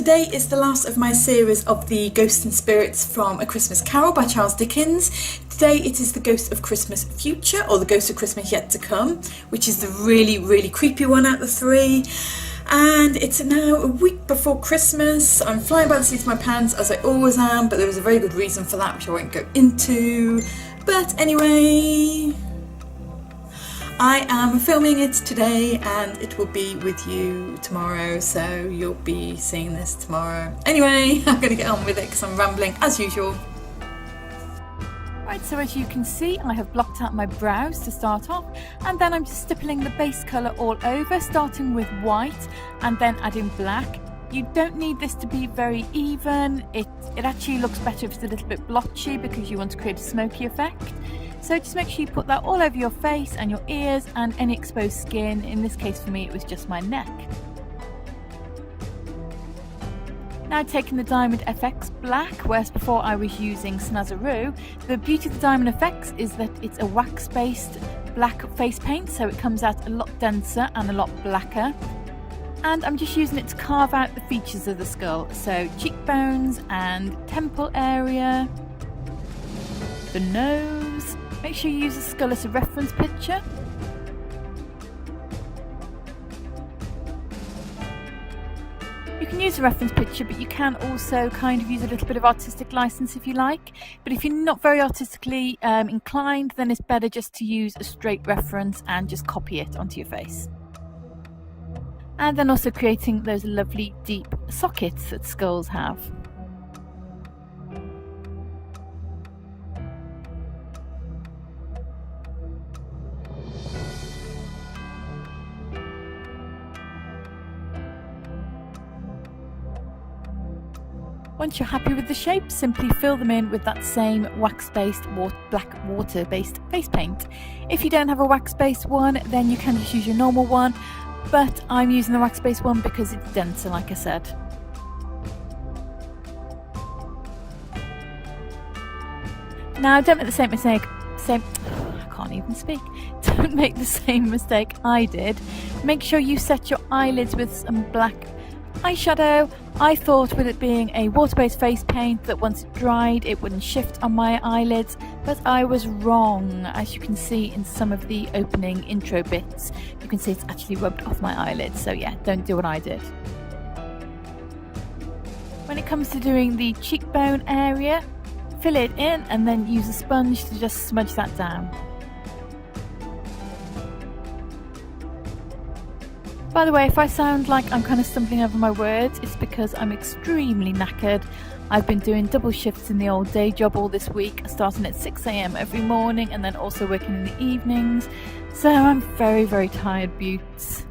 today is the last of my series of the Ghosts and Spirits from A Christmas Carol by Charles Dickens. Today it is the Ghost of Christmas Future, or the Ghost of Christmas Yet to Come, which is the really creepy one out of the three. And it's now a week before Christmas. I'm flying by the seat of my pants, as I always am, but there is a very good reason for that, which I won't go into. But anyway, I am filming it today and it will be with you tomorrow, so you'll be seeing this tomorrow. Anyway, I'm going to get on with it because I'm rambling as usual. Right, so as you can see, I have blocked out my brows to start off, and then I'm just stippling the base colour all over, starting with white and then adding black. You don't need this to be very even. It actually looks better if it's a little bit blotchy because you want to create a smoky effect. So just make sure you put that all over your face and your ears and any exposed skin. In this case for me it was just my neck. Now taking the Diamond FX Black, whereas before I was using Snazaroo. The beauty of the Diamond FX is that it's a wax-based black face paint, so it comes out a lot denser and a lot blacker. And I'm just using it to carve out the features of the skull, so cheekbones and temple area, the nose. Make sure you use the skull as a reference picture. You can use a reference picture, but you can also kind of use a little bit of artistic license if you like. But if you're not very artistically inclined, then it's better just to use a straight reference and just copy it onto your face. And then also creating those lovely deep sockets that skulls have. Once you're happy with the shape, simply fill them in with that same wax-based black water-based face paint. If you don't have a wax-based one, then you can just use your normal one, but I'm using the wax-based one because it's denser, like I said. Now don't make the same mistake, I can't even speak. Don't make the same mistake I did. Make sure you set your eyelids with some black eyeshadow. I thought with it being a water-based face paint that once it dried it wouldn't shift on my eyelids, but I was wrong. As you can see in some of the opening intro bits, you can see it's actually rubbed off my eyelids, so yeah, don't do what I did. When it comes to doing the cheekbone area, fill it in and then use a sponge to just smudge that down. By the way, if I sound like I'm kind of stumbling over my words, it's because I'm extremely knackered. I've been doing double shifts in the old day job all this week, starting at 6 AM every morning and then also working in the evenings. So I'm very tired, Beauts.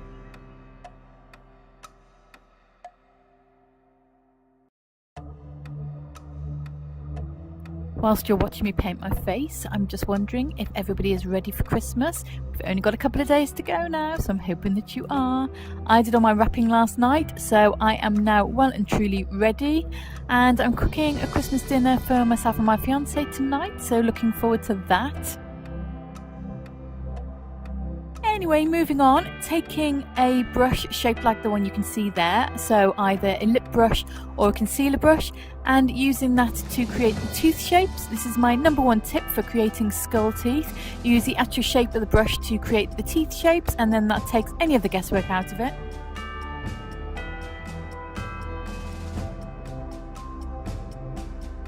Whilst you're watching me paint my face, I'm just wondering if everybody is ready for Christmas. We've only got a couple of days to go now, so I'm hoping that you are. I did all my wrapping last night, so I am now well and truly ready. And I'm cooking a Christmas dinner for myself and my fiance tonight, so looking forward to that. Anyway, moving on, taking a brush shaped like the one you can see there, so either a lip brush or a concealer brush, and using that to create the tooth shapes. This is my #1 tip for creating skull teeth. Use the actual shape of the brush to create the teeth shapes, and then that takes any of the guesswork out of it.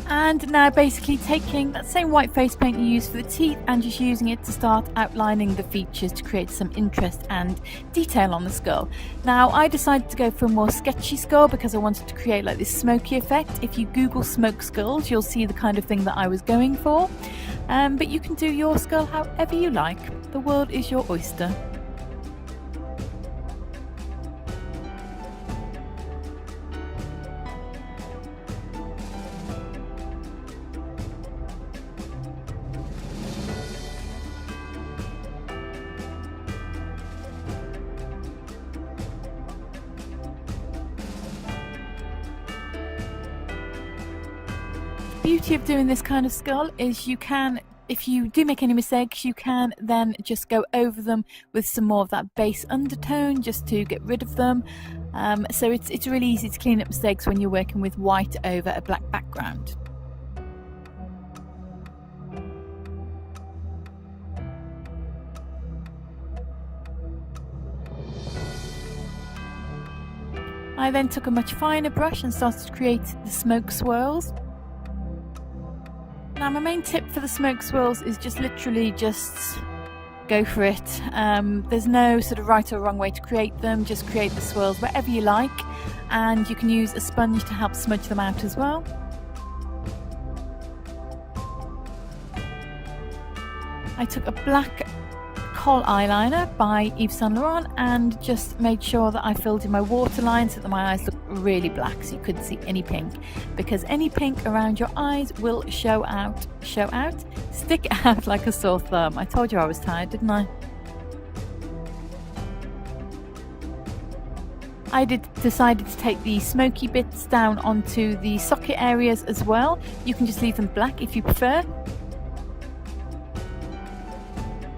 And now basically taking that same white face paint you used for the teeth and just using it to start outlining the features to create some interest and detail on the skull. Now I decided to go for a more sketchy skull because I wanted to create like this smoky effect. If you Google smoke skulls, you'll see the kind of thing that I was going for. But you can do your skull however you like. The world is your oyster. The beauty of doing this kind of skull is you can if you do make any mistakes, you can then just go over them with some more of that base undertone just to get rid of them. So it's really easy to clean up mistakes when you're working with white over a black background. I then took a much finer brush and started to create the smoke swirls. Now my main tip for the smoke swirls is just literally just go for it. There's no sort of right or wrong way to create them, just create the swirls wherever you like, and you can use a sponge to help smudge them out as well. I took a black kohl eyeliner by Yves Saint Laurent and just made sure that I filled in my waterline so that my eyes look really black, so you couldn't see any pink, because any pink around your eyes will stick out like a sore thumb. I told you I was tired, didn't I? I decided to take the smoky bits down onto the socket areas as well. You can just leave them black if you prefer.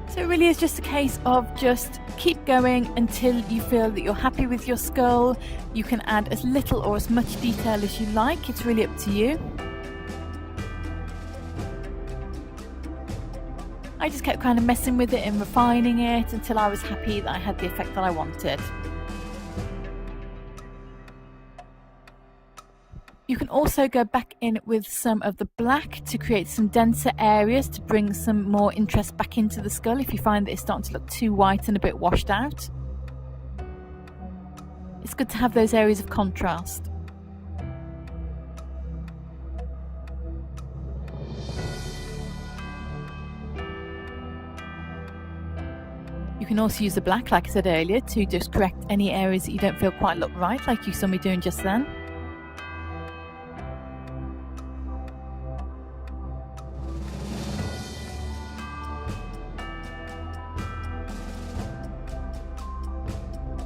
So it really is just a case of just keep going until you feel that you're happy with your skull. You can add as little or as much detail as you like, it's really up to you. I just kept kind of messing with it and refining it until I was happy that I had the effect that I wanted. You can also go back in with some of the black to create some denser areas to bring some more interest back into the skull if you find that it's starting to look too white and a bit washed out. It's good to have those areas of contrast. You can also use the black, like I said earlier, to just correct any areas that you don't feel quite look right, like you saw me doing just then.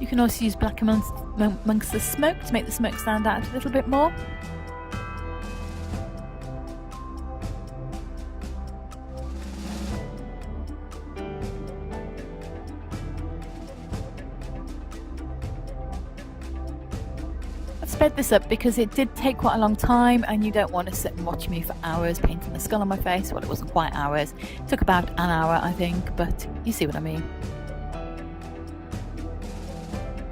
You can also use black amongst the smoke to make the smoke stand out a little bit more. I've sped this up because it did take quite a long time and you don't want to sit and watch me for hours painting a skull on my face. Well, it wasn't quite hours. It took about an hour, I think, but you see what I mean.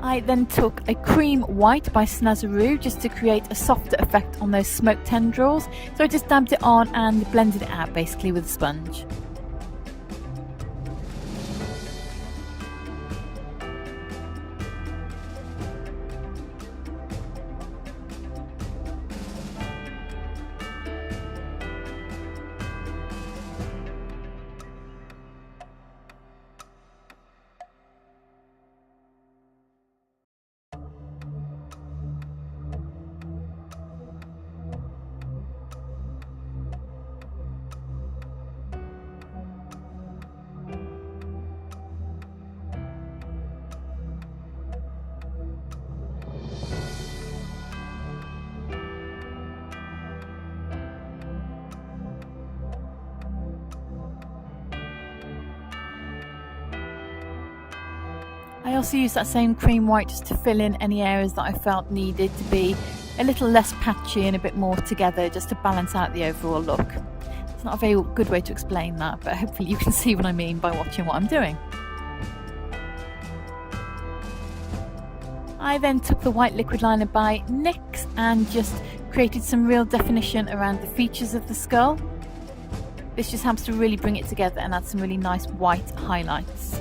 I then took a cream white by Snazaroo just to create a softer effect on those smoke tendrils. So I just dabbed it on and blended it out basically with a sponge. I also used that same cream white just to fill in any areas that I felt needed to be a little less patchy and a bit more together, just to balance out the overall look. It's not a very good way to explain that, but hopefully you can see what I mean by watching what I'm doing. I then took the white liquid liner by NYX and just created some real definition around the features of the skull. This just helps to really bring it together and add some really nice white highlights.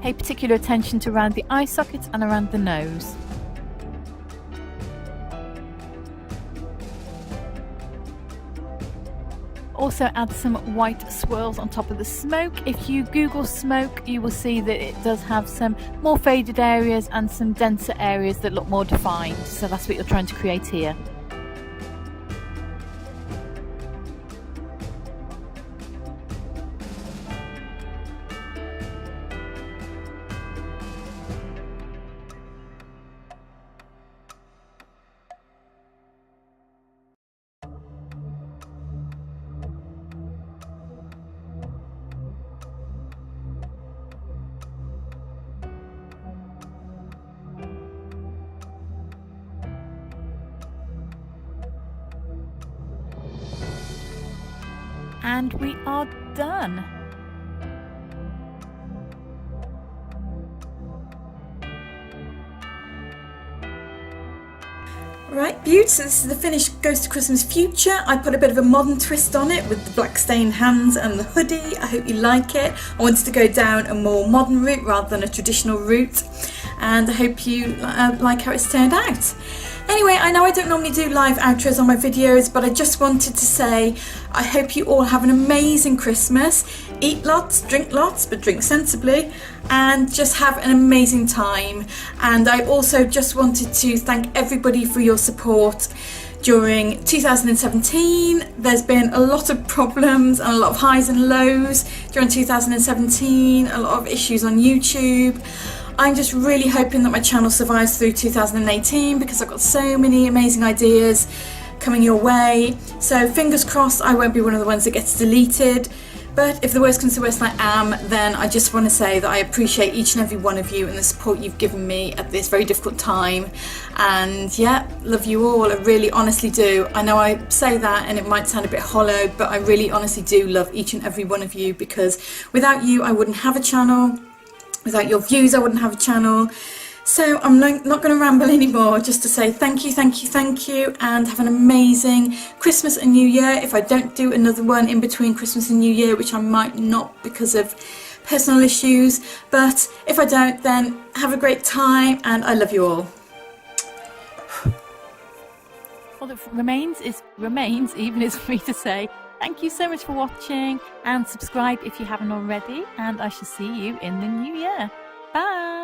Pay particular attention to around the eye sockets and around the nose. Also add some white swirls on top of the smoke. If you Google smoke, you will see that it does have some more faded areas and some denser areas that look more defined. So that's what you're trying to create here. and we are done. Right, Beauts, so this is the finished Ghost of Christmas Future. I put a bit of a modern twist on it with the black stained hands and the hoodie. I hope you like it. I wanted to go down a more modern route rather than a traditional route, and I hope you like how it's turned out. Anyway, I know I don't normally do live outros on my videos, but I just wanted to say I hope you all have an amazing Christmas. Eat lots, drink lots, but drink sensibly, and just have an amazing time. And I also just wanted to thank everybody for your support during 2017. There's been a lot of problems and a lot of highs and lows during 2017, a lot of issues on YouTube. I'm just really hoping that my channel survives through 2018 because I've got so many amazing ideas coming your way. So fingers crossed I won't be one of the ones that gets deleted. But if the worst comes to worst I am, then I just want to say that I appreciate each and every one of you and the support you've given me at this very difficult time. And yeah, love you all, I really honestly do. I know I say that and it might sound a bit hollow, but I really honestly do love each and every one of you, because without you I wouldn't have a channel. Without your views I wouldn't have a channel. So I'm not going to ramble anymore, just to say thank you, thank you, thank you, and have an amazing Christmas and New Year. If I don't do another one in between Christmas and New Year, which I might not because of personal issues, but if I don't, then have a great time and I love you all. All that remains, even is for me to say thank you so much for watching, and subscribe if you haven't already, and I shall see you in the new year. Bye!